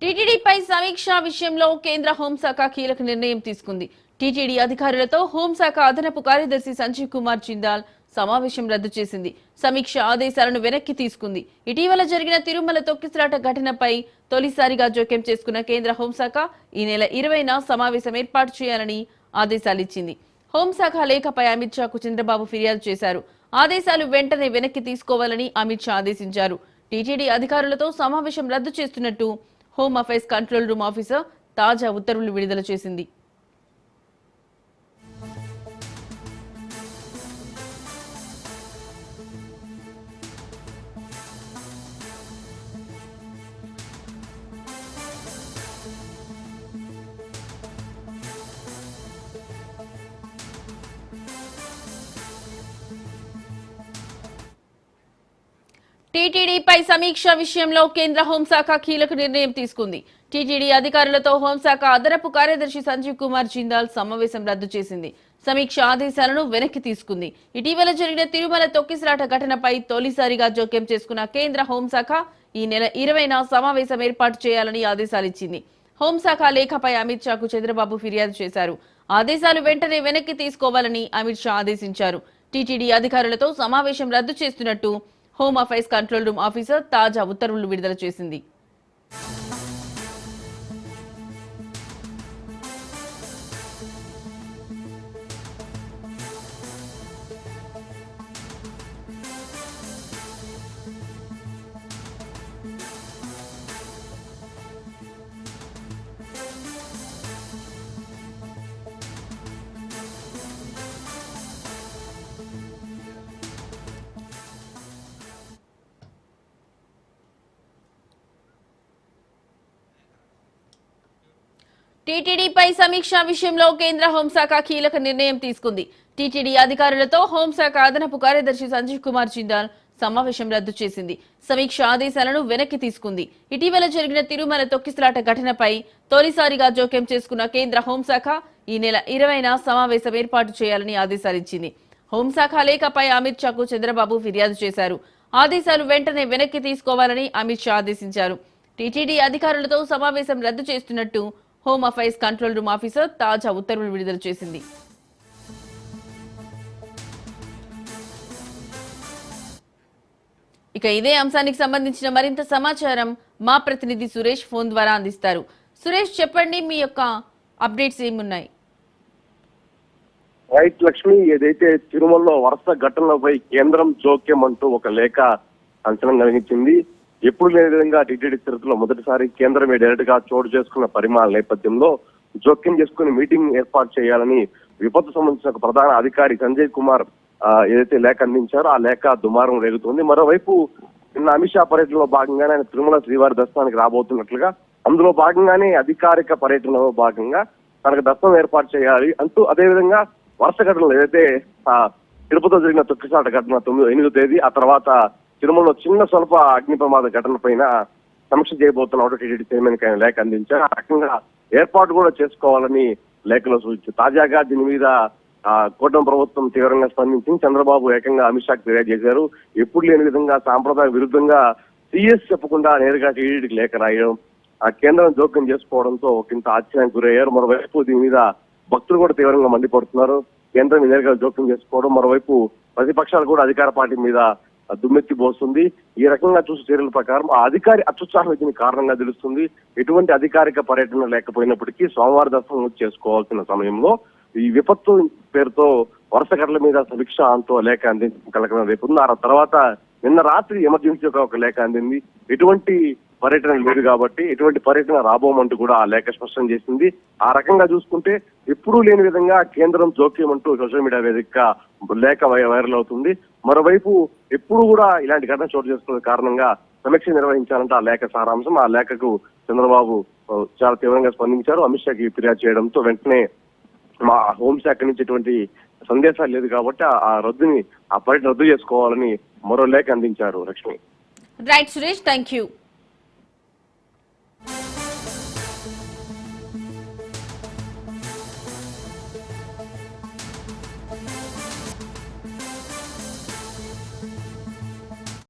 టీటీడీపై సమీక్ష విషయంలో కేంద్ర హోంశాఖ కీలక నిర్ణయం తీసుకుంది. టీటీడీ అధికారులతో హోంశాఖ అదనపు కార్యదర్శి సంజీవ్ కుమార్ జిందాల్ సమావేశం రద్దు చేసింది. సమీక్ష ఆదేశాలను వెనక్కి తీసుకుంది. ఇటీవల జరిగిన తిరుమల తొక్కిసలాట ఘటనపై తొలిసారిగా జోక్యం చేసుకున్న కేంద్ర హోంశాఖ ఈ నెల 20న సమావేశం ఏర్పాటు చేయాలని ఆదేశాలిచ్చింది. హోంశాఖ లేఖపై అమిత్ షాకు చంద్రబాబు ఫిర్యాదు చేశారు. ఆదేశాలు వెంటనే వెనక్కి తీసుకోవాలని అమిత్ షా ఆదేశించారు. టీటీడీ అధికారులతో సమావేశం రద్దు చేస్తున్నట్టు home affairs control room officer తాజా ఉత్తర్వులు విడుదల చేసింది. టీటీడీపై సమీక్ష విషయంలో కేంద్ర హోంశాఖ కీలక నిర్ణయం తీసుకుంది. టీటీడీ అధికారులతో హోంశాఖ అదనపు కార్యదర్శి సంజీవ్ కుమార్ జిందాల్ సమావేశం రద్దు చేసింది. సమీక్ష ఆదేశాలను వెనక్కి తీసుకుంది. ఇటీవల జరిగిన తిరుమల తొక్కిసలాట ఘటనపై తొలిసారిగా జోక్యం చేసుకున్న కేంద్ర హోంశాఖ ఈ నెల 20న సమావేశం ఏర్పాటు చేయాలని ఆదేశాలిచ్చింది. హోంశాఖ లేఖపై అమిత్ షాకు చంద్రబాబు ఫిర్యాదు చేశారు. ఆదేశాలు వెంటనే వెనక్కి తీసుకోవాలని అమిత్ షా ఆదేశించారు. టీటీడీ అధికారులతో సమావేశం రద్దు చేస్తున్నట్టు home affairs control room officer తాజా ఉత్తర్వులు విడుదల చేసింది. టీటీడీపై సమీక్ష విషయంలో కేంద్ర హోంశాఖ కీలక నిర్ణయం తీసుకుంది. టీటీడీ అధికారులతో హోంశాఖ అదనపు కార్యదర్శి సంజీవ్ కుమార్ జిందాల్ సమావేశం రద్దు చేసింది. సమీక్ష ఆదేశాలను వెనక్కి తీసుకుంది. ఇటీవల జరిగిన తిరుమల తొక్కిసలాట ఘటనపై తొలిసారిగా జోక్యం చేసుకున్న కేంద్ర హోంశాఖ ఈ నెల 20న సమావేశం ఏర్పాటు చేయాలని ఆదేశాలిచ్చింది. హోంశాఖ లేఖపై అమిత్ షాకు చంద్రబాబు ఫిర్యాదు చేశారు. ఆదేశాలు వెంటనే వెనక్కి తీసుకోవాలని అమిత్ షా ఆదేశించారు. టీటీడీ అధికారులతో సమావేశం రద్దు చేస్తున్నట్టు home affairs control room officer తాజా ఉత్తర్వులు విడుదల చేసింది. ఇక ఇదే అంశానికి సంబంధించిన మరింత సమాచారం మా ప్రతినిధి సురేష్ ఫోన్ ద్వారా అందిస్తారు. సురేష్, చెప్పండి, మీ యొక్క అప్డేట్స్ ఏమున్నాయి? రైట్ లక్ష్మి, ఏదైతే తిరుమలలో వరుస ఘటనలపై కేంద్రం జోక్యం అంటూ ఒక లేఖ అంచనా కలిగించింది. ఎప్పుడు లేని విధంగా టీటీడీ చరిత్రలో మొదటిసారి కేంద్రమే డైరెక్ట్ గా చోటు చేసుకున్న పరిమాణ నేపథ్యంలో జోక్యం చేసుకుని మీటింగ్ ఏర్పాటు చేయాలని విపత్తు సంబంధించిన ఒక ప్రధాన అధికారి సంజయ్ కుమార్ ఏదైతే లేఖ అందించారో ఆ లేఖ దుమారం రేగుతుంది. మరోవైపు నిన్న అమిత్ షా పర్యటనలో భాగంగానే ఆయన తిరుమల శ్రీవారి దర్శనానికి రాబోతున్నట్లుగా, అందులో భాగంగానే అధికారిక పర్యటనలో భాగంగా తనకు దర్శనం ఏర్పాటు చేయాలి అంటూ, అదేవిధంగా వరుస ఘటనలు ఏదైతే తిరుపతిలో జరిగిన తొక్కిసలాట ఘటన 8వ తేదీ, ఆ తర్వాత తిరుమలలో చిన్న స్వల్ప అగ్ని ప్రమాద ఘటన పైన సమీక్ష చేయబోతున్నట్టు టీటీడీ చైర్మన్ కి ఆయన లేఖ అందించారు. ఆ రకంగా ఏర్పాటు కూడా చేసుకోవాలని లేఖలో సూచించారు. తాజాగా దీని మీద కూటమి ప్రభుత్వం తీవ్రంగా స్పందించింది. చంద్రబాబు ఏకంగా అమిత్ షాకి ఫిర్యాదు చేశారు. ఎప్పుడు లేని విధంగా సాంప్రదాయ విరుద్ధంగా సీఎస్ చెప్పకుండా నేరుగా టీటీడీకి లేఖ రాయడం, ఆ కేంద్రం జోక్యం చేసుకోవడంతో ఒకంత ఆశ్చర్యానికి గురయ్యారు. మరోవైపు దీని మీద భక్తులు కూడా తీవ్రంగా మండిపడుతున్నారు. కేంద్రం నేరుగా జోక్యం చేసుకోవడం, మరోవైపు ప్రతిపక్షాలు కూడా అధికార పార్టీ మీద దుమ్మెత్తి పోస్తుంది. ఈ రకంగా చూసే చర్యల ప్రకారం ఆ అధికారి అత్యుత్సాహం వచ్చిన కారణంగా తెలుస్తుంది. ఎటువంటి అధికారిక పర్యటన లేకపోయినప్పటికీ సోమవారం దర్శనం చేసుకోవాల్సిన సమయంలో ఈ విపత్తు పేరుతో వరుస ఘటనల మీద సమీక్ష అంటూ లేఖ అందించగలగడం రేపు ఆ తర్వాత నిన్న రాత్రి ఎమర్జెన్సీ ఒక లేఖ అందింది. ఎటువంటి పర్యటన లేదు కాబట్టి ఎటువంటి పర్యటన రాబోమంటూ కూడా ఆ లేఖ స్పష్టం చేసింది. ఆ రకంగా చూసుకుంటే ఎప్పుడూ లేని విధంగా కేంద్రం జోక్యం అంటూ సోషల్ మీడియా వేదికగా లేఖ వైరల్ అవుతుంది. మరోవైపు ఎప్పుడు కూడా ఇలాంటి ఘటన చోటు చేసుకున్న కారణంగా సమీక్ష నిర్వహించాలంటే ఆ లేఖ సారాంశం. ఆ లేఖకు చంద్రబాబు చాలా తీవ్రంగా స్పందించారు. అమిత్ షాకి ఫిర్యాదు చేయడంతో వెంటనే మా హోంశాఖ నుంచి ఎటువంటి సందేశాలు లేదు కాబట్టి ఆ పర్యటన రద్దు చేసుకోవాలని మరో లేఖ అందించారు. Lakshmi. Right Suresh, thank you.